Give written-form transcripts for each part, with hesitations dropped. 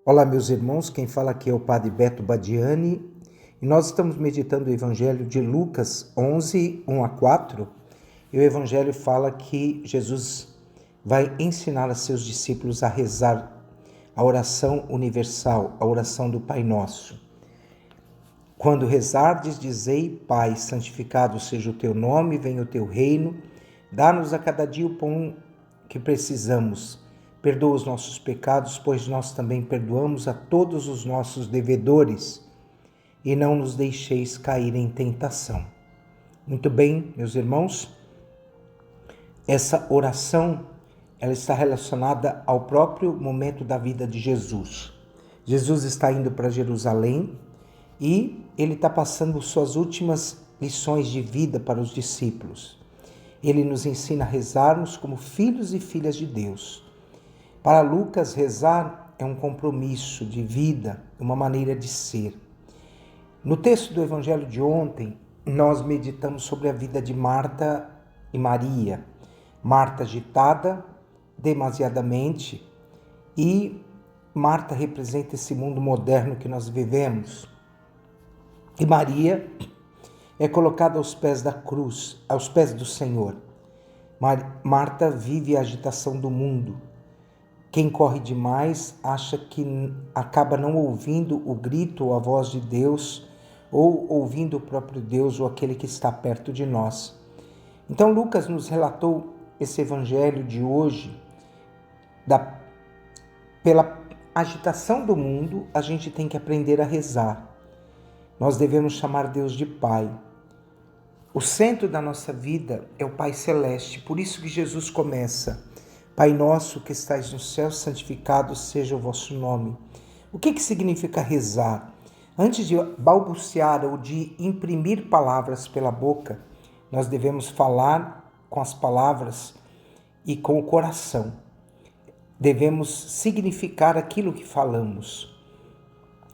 Olá, meus irmãos, quem fala aqui é o Padre Beto Badiani e nós estamos meditando o Evangelho de Lucas 11, 1 a 4. E o Evangelho fala que Jesus vai ensinar a seus discípulos a rezar a oração universal, a oração do Pai Nosso. Quando rezardes, dizei: Pai, santificado seja o teu nome, venha o teu reino, dá-nos a cada dia o pão que precisamos. Perdoa os nossos pecados, pois nós também perdoamos a todos os nossos devedores, e não nos deixeis cair em tentação. Muito bem, meus irmãos, essa oração ela está relacionada ao próprio momento da vida de Jesus. Jesus está indo para Jerusalém e ele está passando suas últimas lições de vida para os discípulos. Ele nos ensina a rezarmos como filhos e filhas de Deus. Para Lucas, rezar é um compromisso de vida, uma maneira de ser. No texto do Evangelho de ontem, nós meditamos sobre a vida de Marta e Maria. Marta agitada demasiadamente e Marta representa esse mundo moderno que nós vivemos. E Maria é colocada aos pés da cruz, aos pés do Senhor. Marta vive a agitação do mundo. Quem corre demais acha que acaba não ouvindo o grito ou a voz de Deus, ou ouvindo o próprio Deus ou aquele que está perto de nós. Então Lucas nos relatou esse evangelho de hoje, pela agitação do mundo, a gente tem que aprender a rezar. Nós devemos chamar Deus de Pai. O centro da nossa vida é o Pai Celeste, por isso que Jesus começa: Pai nosso que estais no céu, santificado seja o vosso nome. O que significa rezar? Antes de balbuciar ou de imprimir palavras pela boca, nós devemos falar com as palavras e com o coração. Devemos significar aquilo que falamos.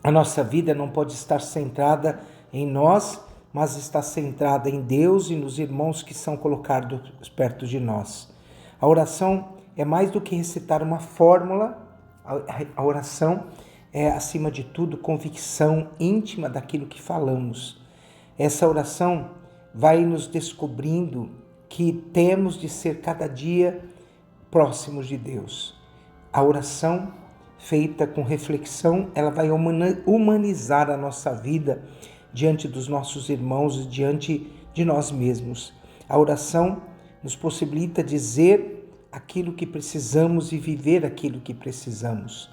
A nossa vida não pode estar centrada em nós, mas está centrada em Deus e nos irmãos que são colocados perto de nós. A oração é mais do que recitar uma fórmula. A oração é, acima de tudo, convicção íntima daquilo que falamos. Essa oração vai nos descobrindo que temos de ser cada dia próximos de Deus. A oração feita com reflexão, ela vai humanizar a nossa vida diante dos nossos irmãos e diante de nós mesmos. A oração nos possibilita dizer aquilo que precisamos e viver aquilo que precisamos.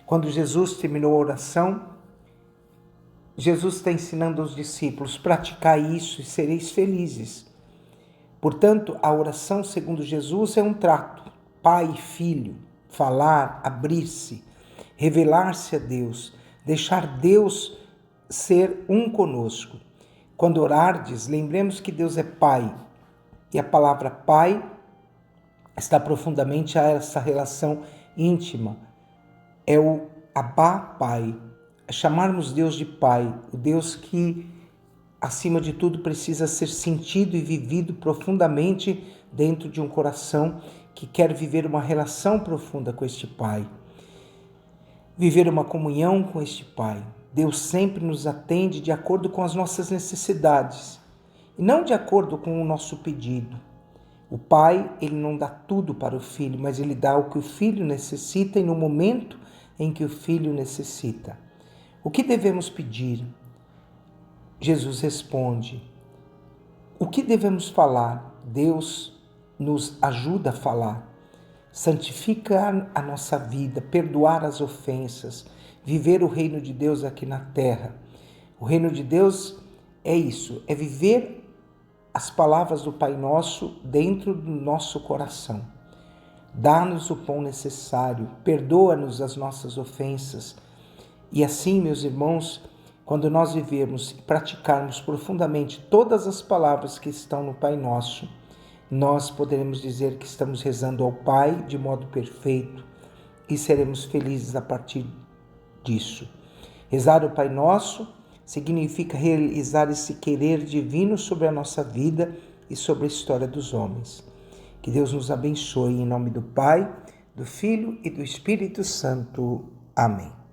Quando Jesus terminou a oração, Jesus está ensinando aos discípulos: praticai isso e sereis felizes. Portanto, a oração, segundo Jesus, é um trato. Pai e filho, falar, abrir-se, revelar-se a Deus, deixar Deus ser um conosco. Quando orardes, lembremos que Deus é Pai, e a palavra Pai está profundamente a essa relação íntima. É o Abá Pai, é chamarmos Deus de Pai, o Deus que, acima de tudo, precisa ser sentido e vivido profundamente dentro de um coração que quer viver uma relação profunda com este Pai. Viver uma comunhão com este Pai. Deus sempre nos atende de acordo com as nossas necessidades e não de acordo com o nosso pedido. O Pai, ele não dá tudo para o Filho, mas ele dá o que o Filho necessita e no momento em que o Filho necessita. O que devemos pedir? Jesus responde. O que devemos falar? Deus nos ajuda a falar. Santificar a nossa vida, perdoar as ofensas, viver o reino de Deus aqui na terra. O reino de Deus é isso, é viver as palavras do Pai Nosso dentro do nosso coração. Dá-nos o pão necessário, perdoa-nos as nossas ofensas. E assim, meus irmãos, quando nós vivermos e praticarmos profundamente todas as palavras que estão no Pai Nosso, nós poderemos dizer que estamos rezando ao Pai de modo perfeito e seremos felizes a partir disso. Rezar o Pai Nosso significa realizar esse querer divino sobre a nossa vida e sobre a história dos homens. Que Deus nos abençoe em nome do Pai, do Filho e do Espírito Santo. Amém.